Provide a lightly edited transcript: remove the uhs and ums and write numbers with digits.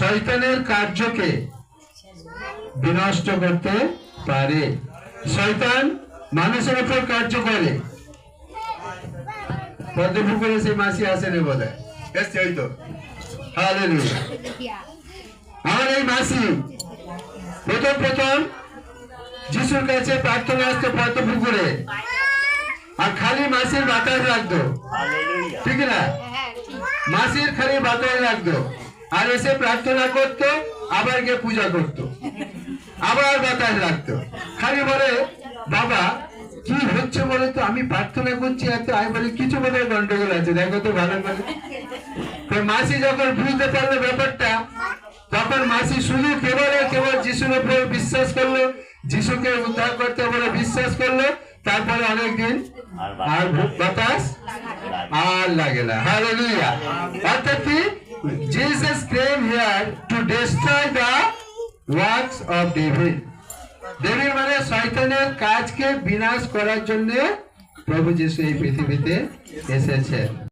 শয়তানের কার্যকে বিনষ্ট করতে পারে। শয়তান মানুষের উপর কার্য করে। পদ্মপুকুরে সেই মাসি আসেনি বোধ হয়, এসছে হয়তো। হালেলুয়া। আমার এই মাসি প্রথম যিশুর কাছে প্রার্থনা আসতো পদ্মপুকুরে, আর খালি মাসির বাতাস রাখতো, ঠিক না? মাসির খালি বাতাস রাখতো, আর এসে প্রার্থনা করতো, আবার গিয়ে পূজা করতো, আবার বাতাস রাখতো। খালি বলে, বাবা কি হচ্ছে বলে তো, আমি প্রার্থনা করছি এত, আমি বলি কিছু বলে গন্ডগোল আছে, দেখো তো ভালো করে। তো মাসি যখন বুঝতে পারলো ব্যাপারটা, তখন মাসি শুধু কেবল যিশুর উপর বিশ্বাস করলো, যিশুকে উদ্ধার করতে বলে বিশ্বাস করলো। তারপরে অনেকদিন আর বাতাস আর লাগে না। হালেলুয়া। অর্থাৎ কি, Jesus came here to destroy the works of devil. Devil মানে শয়তানের কাজকে বিনাশ করার জন্য প্রভু যিশু এই পৃথিবীতে এসেছেন।